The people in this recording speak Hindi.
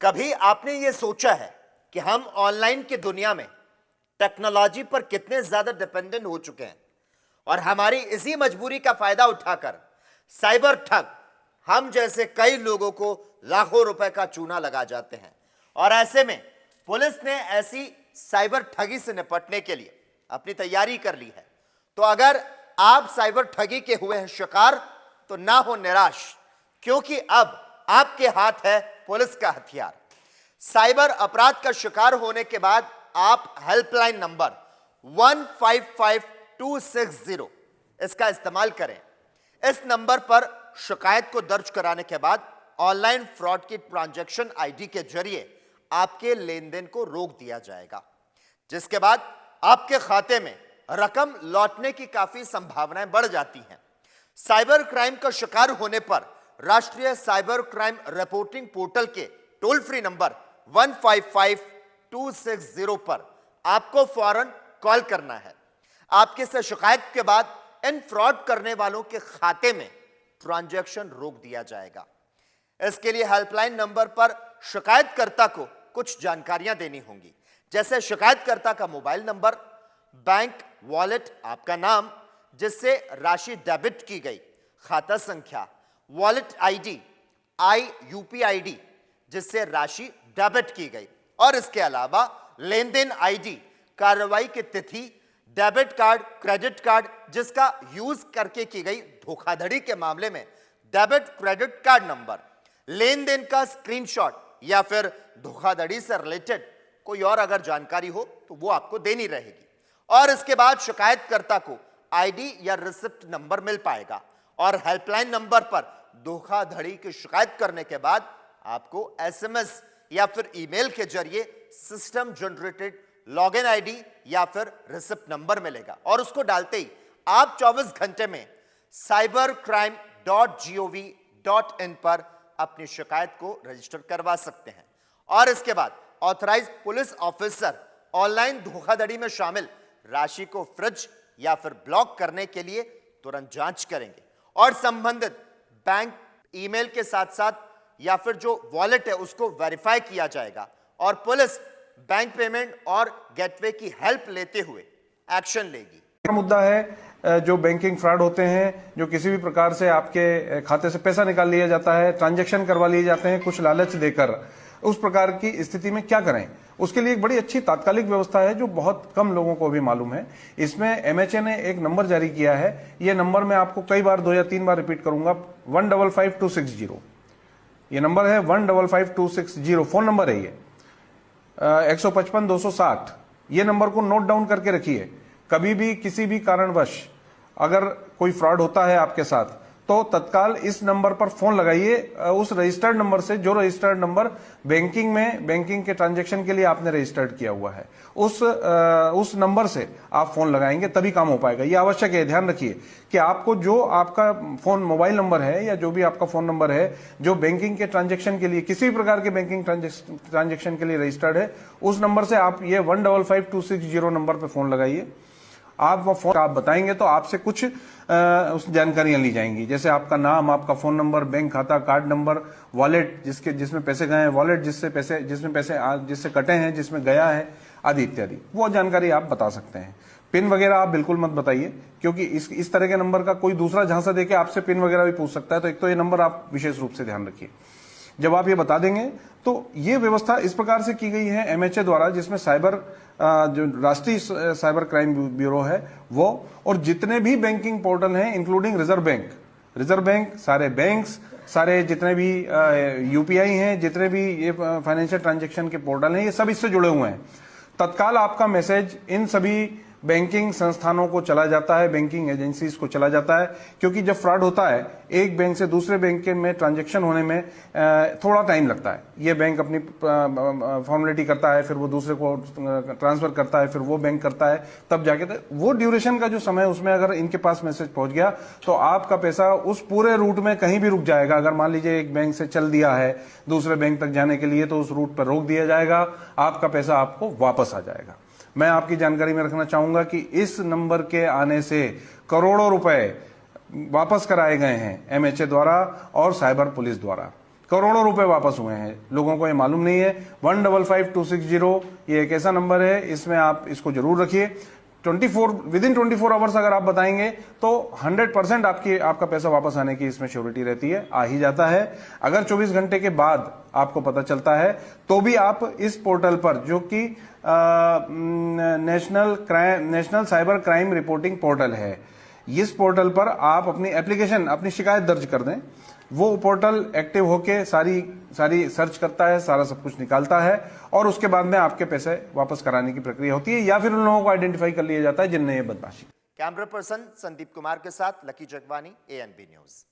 कभी आपने ये सोचा है कि हम ऑनलाइन की दुनिया में टेक्नोलॉजी पर कितने ज्यादा डिपेंडेंट हो चुके हैं और हमारी इसी मजबूरी का फायदा उठाकर साइबर ठग हम जैसे कई लोगों को लाखों रुपए का चूना लगा जाते हैं। और ऐसे में पुलिस ने ऐसी साइबर ठगी से निपटने के लिए अपनी तैयारी कर ली है। तो अगर आप साइबर ठगी के हुए हैं शिकार तो ना हो निराश, क्योंकि अब आपके हाथ है पुलिस का हथियार। साइबर अपराध का शिकार होने के बाद आप हेल्पलाइन नंबर 155260 इसका इस्तेमाल करें। इस नंबर पर शिकायत को दर्ज कराने के बाद ऑनलाइन फ्रॉड की ट्रांजैक्शन आईडी के जरिए आपके लेन देन को रोक दिया जाएगा, जिसके बाद आपके खाते में रकम लौटने की काफी संभावनाएं बढ़ जाती हैं। साइबर क्राइम का शिकार होने पर राष्ट्रीय साइबर क्राइम रिपोर्टिंग पोर्टल के टोल फ्री नंबर 155260 पर आपको फौरन कॉल करना है। आपके से शिकायत के बाद इन फ्रॉड करने वालों के खाते में ट्रांजैक्शन रोक दिया जाएगा। इसके लिए हेल्पलाइन नंबर पर शिकायतकर्ता को कुछ जानकारियां देनी होंगी, जैसे शिकायतकर्ता का मोबाइल नंबर, बैंक वॉलेट, आपका नाम जिससे राशि डेबिट की गई, खाता संख्या, वॉलेट आईडी, यूपीआईडी जिससे राशि डेबिट की गई, और इसके अलावा लेन देन आईडी, कार्रवाई की तिथि, डेबिट कार्ड, क्रेडिट कार्ड जिसका यूज करके की गई धोखाधड़ी के मामले में डेबिट क्रेडिट कार्ड नंबर, लेन देन का स्क्रीनशॉट या फिर धोखाधड़ी से रिलेटेड कोई और अगर जानकारी हो तो वो आपको देनी रहेगी। और इसके बाद शिकायतकर्ता को आईडी या रिसिप्ट नंबर मिल पाएगा और हेल्पलाइन नंबर पर धोखाधड़ी की शिकायत करने के बाद आपको एसएमएस या फिर ईमेल के जरिए सिस्टम जनरेटेड लॉगिन आईडी या फिर रिसिप्ट नंबर मिलेगा, और उसको डालते ही आप 24 घंटे में cybercrime.gov.in पर अपनी शिकायत को रजिस्टर करवा सकते हैं। और इसके बाद ऑथराइज्ड पुलिस ऑफिसर ऑनलाइन धोखाधड़ी में शामिल राशि को फ्रिज या फिर ब्लॉक करने के लिए तुरंत जांच करेंगे और संबंधित बैंक ईमेल के साथ साथ या फिर जो वॉलेट है उसको वेरीफाई किया जाएगा और पुलिस बैंक पेमेंट और गेटवे की हेल्प लेते हुए एक्शन लेगी। मुद्दा है जो बैंकिंग फ्रॉड होते हैं, जो किसी भी प्रकार से आपके खाते से पैसा निकाल लिया जाता है, ट्रांजैक्शन करवा लिए जाते हैं कुछ लालच देकर। उस प्रकार की स्थिति में क्या करें, उसके लिए एक बड़ी अच्छी तात्कालिक व्यवस्था है जो बहुत कम लोगों को भी मालूम है। इसमें एमएचए ने एक नंबर जारी किया है। यह नंबर मैं आपको कई बार 2 या 3 बार रिपीट करूंगा, 155260। ये नंबर है 155260, फोन नंबर है ये 155-260। ये नंबर को नोट डाउन करके रखिए। कभी भी किसी भी कारणवश अगर कोई फ्रॉड होता है आपके साथ तो तत्काल इस नंबर पर फोन लगाइए, उस रजिस्टर्ड नंबर से जो रजिस्टर्ड नंबर बैंकिंग के ट्रांजैक्शन के लिए आपने रजिस्टर्ड किया हुआ है, उस नंबर से आप फोन लगाएंगे तभी काम हो पाएगा। ये आवश्यक है, ध्यान रखिए कि आपको जो आपका फोन मोबाइल नंबर है या जो भी आपका फोन नंबर है जो बैंकिंग के ट्रांजैक्शन के लिए, किसी भी प्रकार के बैंकिंग ट्रांजैक्शन के लिए रजिस्टर्ड है, उस नंबर से आप ये 155260 नंबर पर फोन लगाइए। आप वो फोन आप बताएंगे तो आपसे कुछ उस जानकारियां ली जाएंगी, जैसे आपका नाम, आपका फोन नंबर, बैंक खाता, कार्ड नंबर, वॉलेट जिसमें पैसे गए हैं, वॉलेट जिससे कटे हैं, जिसमें गया है, आदि इत्यादि। वो जानकारी आप बता सकते हैं। पिन वगैरह आप बिल्कुल मत बताइए, क्योंकि इस तरह के नंबर का कोई दूसरा झांसा देके आपसे पिन वगैरह भी पूछ सकता है। तो एक तो ये नंबर आप विशेष रूप से ध्यान रखिए। जब आप ये बता देंगे तो ये व्यवस्था इस प्रकार से की गई है एमएचए द्वारा, जिसमें जो राष्ट्रीय साइबर क्राइम ब्यूरो है वो, और जितने भी बैंकिंग पोर्टल हैं इंक्लूडिंग रिजर्व बैंक, सारे बैंक्स, सारे जितने भी यूपीआई हैं, जितने भी ये फाइनेंशियल ट्रांजैक्शन के पोर्टल हैं, ये सब इससे जुड़े हुए हैं। तत्काल आपका मैसेज इन सभी बैंकिंग संस्थानों को चला जाता है, बैंकिंग एजेंसीज को चला जाता है, क्योंकि जब फ्रॉड होता है एक बैंक से दूसरे बैंक में ट्रांजैक्शन होने में थोड़ा टाइम लगता है। ये बैंक अपनी फॉर्मेलिटी करता है, फिर वो दूसरे को ट्रांसफर करता है, फिर वो बैंक करता है, तब जाके वो ड्यूरेशन का जो समय है उसमें अगर इनके पास मैसेज पहुंच गया तो आपका पैसा उस पूरे रूट में कहीं भी रुक जाएगा। अगर मान लीजिए एक बैंक से चल दिया है दूसरे बैंक तक जाने के लिए तो उस रूट पर रोक दिया जाएगा, आपका पैसा आपको वापस आ जाएगा। मैं आपकी जानकारी में रखना चाहूंगा कि इस नंबर के आने से करोड़ों रुपए वापस कराए गए हैं एमएचए द्वारा और साइबर पुलिस द्वारा। करोड़ों रुपए वापस हुए हैं। लोगों को ये मालूम नहीं है। 155260 ये एक ऐसा नंबर है, इसमें आप इसको जरूर रखिए। 24 आवर्स अगर आप बताएंगे तो 100% आपका पैसा वापस आने की इसमें श्योरिटी रहती है, आ ही जाता है। अगर 24 घंटे के बाद आपको पता चलता है तो भी आप इस पोर्टल पर, जो कि national cyber crime reporting portal है, इस पोर्टल पर आप अपनी एप्लीकेशन, अपनी शिकायत दर्ज कर दें। वो पोर्टल एक्टिव होके सारी सर्च करता है, सारा सब कुछ निकालता है और उसके बाद में आपके पैसे वापस कराने की प्रक्रिया होती है, या फिर उन लोगों को आइडेंटिफाई कर लिया जाता है जिनने ये बदमाशी। कैमरा पर्सन संदीप कुमार के साथ लकी जगवानी, ANB न्यूज।